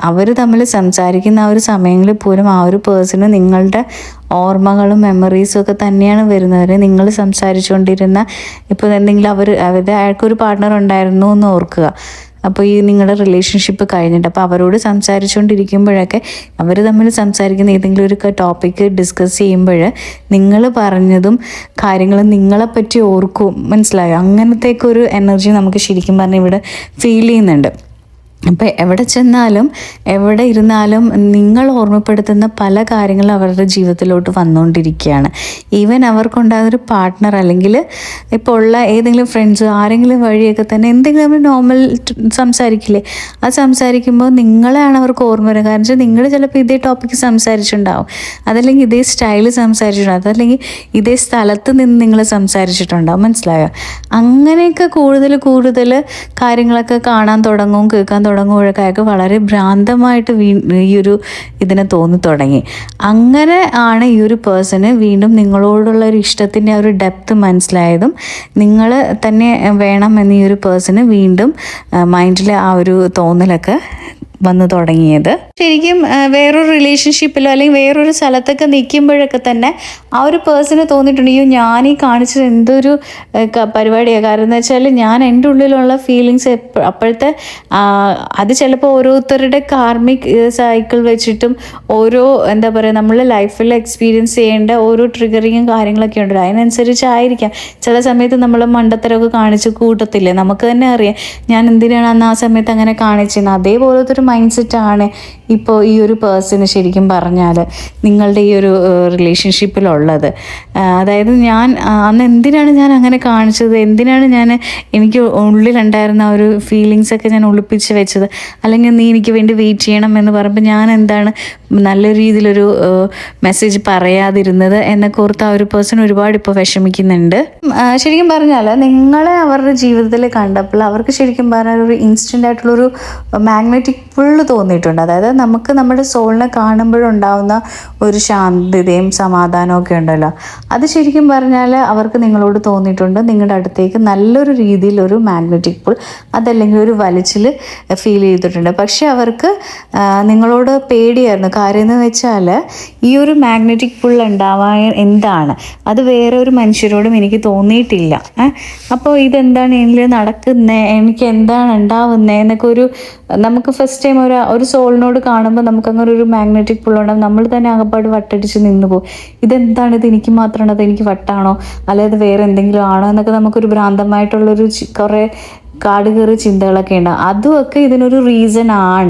അവർ തമ്മിൽ സംസാരിക്കുന്ന ആ ഒരു സമയങ്ങളിൽ പോലും ആ ഒരു പേഴ്സണ് നിങ്ങളുടെ ഓർമ്മകളും മെമ്മറീസും ഒക്കെ തന്നെയാണ് വരുന്നത്. നിങ്ങൾ സംസാരിച്ചുകൊണ്ടിരുന്ന ഇപ്പോൾ എന്തെങ്കിലും അവരുടെ അയാൾക്കൊരു പാർട്ട്ണർ ഉണ്ടായിരുന്നു എന്ന് ഓർക്കുക. അപ്പോൾ ഈ നിങ്ങളുടെ റിലേഷൻഷിപ്പ് കഴിഞ്ഞിട്ട് അപ്പോൾ അവരോട് സംസാരിച്ചുകൊണ്ടിരിക്കുമ്പോഴൊക്കെ അവർ തമ്മിൽ സംസാരിക്കുന്ന ഏതെങ്കിലും ഒരു ടോപ്പിക്ക് ഡിസ്കസ് ചെയ്യുമ്പോൾ നിങ്ങൾ പറഞ്ഞതും കാര്യങ്ങളും നിങ്ങളെപ്പറ്റി ഓർക്കും. മനസ്സിലായോ? അങ്ങനത്തേക്കൊരു എനർജി നമുക്ക് ശരിക്കും പറഞ്ഞാൽ ഇവിടെ ഫീൽ ചെയ്യുന്നുണ്ട്. അപ്പോൾ എവിടെ ചെന്നാലും എവിടെ ഇരുന്നാലും നിങ്ങൾ ഓർമ്മപ്പെടുത്തുന്ന പല കാര്യങ്ങളും അവരുടെ ജീവിതത്തിലോട്ട് വന്നുകൊണ്ടിരിക്കുകയാണ്. ഈവൻ അവർക്കുണ്ടാകുന്നൊരു പാർട്ട്ണർ അല്ലെങ്കിൽ ഇപ്പോൾ ഉള്ള ഏതെങ്കിലും ഫ്രണ്ട്സ് ആരെങ്കിലും വഴിയൊക്കെ തന്നെ എന്തെങ്കിലും നമ്മൾ നോർമൽ സംസാരിക്കില്ലേ, അത് സംസാരിക്കുമ്പോൾ നിങ്ങളെയാണ് അവർക്ക് ഓർമ്മ വരുന്നത്. കാരണം വെച്ചാൽ നിങ്ങൾ ചിലപ്പോൾ ഇതേ ടോപ്പിക്ക് സംസാരിച്ചിട്ടുണ്ടാവും, അതല്ലെങ്കിൽ ഇതേ സ്റ്റൈല് സംസാരിച്ചിട്ടുണ്ടാവും, അതല്ലെങ്കിൽ ഇതേ സ്ഥലത്ത് നിന്ന് നിങ്ങൾ സംസാരിച്ചിട്ടുണ്ടാവും. മനസ്സിലായോ? അങ്ങനെയൊക്കെ കൂടുതൽ കാര്യങ്ങളൊക്കെ കാണാൻ തുടങ്ങും, കേൾക്കാൻ തുടങ്ങുമ്പോഴൊക്കെ അയാൾക്ക് വളരെ ഭ്രാന്തമായിട്ട് ഈ ഒരു ഇതിനെ തോന്നി തുടങ്ങി. അങ്ങനെ ആണ് ഈ ഒരു പേഴ്സണ് വീണ്ടും നിങ്ങളോടുള്ള ഒരു ഇഷ്ടത്തിൻ്റെ ആ ഒരു ഡെപ്ത് മനസ്സിലായതും നിങ്ങൾ തന്നെ വേണമെന്ന് ഈ ഒരു പേഴ്സണ് വീണ്ടും മൈൻഡിൽ ആ ഒരു തോന്നലൊക്കെ വന്നു തുടങ്ങിയത്. ശരിക്കും വേറൊരു റിലേഷൻഷിപ്പിലോ അല്ലെങ്കിൽ വേറൊരു സ്ഥലത്തൊക്കെ നിൽക്കുമ്പോഴൊക്കെ തന്നെ ആ ഒരു പേഴ്സണ് തോന്നിയിട്ടുണ്ട്, അയ്യോ ഞാൻ ഈ കാണിച്ചത് എന്തൊരു പരിപാടിയാണ്. കാരണം എന്ന് വെച്ചാൽ ഞാൻ എൻ്റെ ഉള്ളിലുള്ള ഫീലിങ്സ് അപ്പോഴത്തെ അത് ചിലപ്പോൾ ഓരോരുത്തരുടെ കാർമിക് സൈക്കിൾ വെച്ചിട്ടും ഓരോ എന്താ പറയുക നമ്മളെ ലൈഫിൽ എക്സ്പീരിയൻസ് ചെയ്യേണ്ട ഓരോ ട്രിഗറിങ്ങും കാര്യങ്ങളൊക്കെ ഉണ്ടല്ലോ, അതിനനുസരിച്ചായിരിക്കാം ചില സമയത്ത് നമ്മൾ മണ്ടത്തരമൊക്കെ കാണിച്ച് കൂട്ടത്തില്ലേ. നമുക്ക് തന്നെ അറിയാം ഞാൻ എന്തിനാണ് അന്ന് ആ സമയത്ത് അങ്ങനെ കാണിച്ചത്. അതേപോലത്തെ ഒരു മൈൻഡ് സെറ്റാണ് ഇപ്പോൾ ഈ ഒരു പേഴ്സണ് ശരിക്കും പറഞ്ഞാൽ നിങ്ങളുടെ ഈ ഒരു റിലേഷൻഷിപ്പിലുള്ളത്. അതായത് ഞാൻ അന്ന് എന്തിനാണ് ഞാൻ അങ്ങനെ കാണിച്ചത്, എന്തിനാണ് എനിക്ക് ഉള്ളിലുണ്ടായിരുന്ന ആ ഒരു ഫീലിങ്സൊക്കെ ഞാൻ ഒളിപ്പിച്ച് വെച്ചത്, അല്ലെങ്കിൽ നീ എനിക്ക് വേണ്ടി വെയിറ്റ് ചെയ്യണം എന്ന് പറയുമ്പോൾ ഞാൻ എന്താണ് നല്ല രീതിയിലൊരു മെസ്സേജ് പറയാതിരുന്നത് എന്നൊക്കെ ഓർത്ത് ആ ഒരു പേഴ്സൺ ഒരുപാട് ഇപ്പോൾ വിഷമിക്കുന്നുണ്ട്. ശരിക്കും പറഞ്ഞാൽ നിങ്ങളെ അവരുടെ ജീവിതത്തിൽ കണ്ടപ്പോൾ അവർക്ക് ശരിക്കും പറഞ്ഞാൽ ഒരു ഇൻസ്റ്റൻ്റ് ആയിട്ടുള്ളൊരു മാഗ്നറ്റിക് ഫുള്ള് തോന്നിയിട്ടുണ്ട്. അതായത് നമുക്ക് നമ്മുടെ സോളിനെ കാണുമ്പോഴുണ്ടാവുന്ന ഒരു ശാന്തതയും സമാധാനവും ഒക്കെ ഉണ്ടല്ലോ, അത് ശരിക്കും പറഞ്ഞാൽ അവർക്ക് നിങ്ങളോട് തോന്നിയിട്ടുണ്ട്. നിങ്ങളുടെ അടുത്തേക്ക് നല്ലൊരു രീതിയിലൊരു മാഗ്നറ്റിക് പുൾ അതല്ലെങ്കിൽ ഒരു വലിച്ചിൽ ഫീൽ ചെയ്തിട്ടുണ്ട്. പക്ഷെ അവർക്ക് നിങ്ങളോട് പേടിയായിരുന്നു. കാര്യം എന്ന് വെച്ചാൽ ഈ ഒരു മാഗ്നറ്റിക് പുൾ ഉണ്ടാവാൻ എന്താണ്, അത് വേറെ ഒരു മനുഷ്യരോടും എനിക്ക് തോന്നിയിട്ടില്ല. അപ്പോൾ ഇതെന്താണ് എന്നിൽ നടക്കുന്നത്, എനിക്ക് എന്താണ് ഉണ്ടാവുന്നത് എന്നൊക്കെ നമുക്ക് ഫസ്റ്റ് ടൈം ഒരു സോളിനോട് കാണുമ്പോൾ നമുക്കങ്ങനെ ഒരു മാഗ്നറ്റിക് പുൾ ഉണ്ടാകും. നമ്മൾ തന്നെ അകപ്പാട് വട്ടടിച്ച് നിന്ന് പോകും. ഇതെന്താണ്, ഇത് എനിക്ക് മാത്രമാണോ, അത് എനിക്ക് വട്ടാണോ, അല്ലെങ്കിൽ അത് വേറെ എന്തെങ്കിലും ആണോ എന്നൊക്കെ നമുക്കൊരു ഭ്രാന്തമായിട്ടുള്ളൊരു കുറേ കാട് കയറി ചിന്തകളൊക്കെ ഉണ്ടാകും. അതുമൊക്കെ ഇതിനൊരു റീസൺ ആണ്.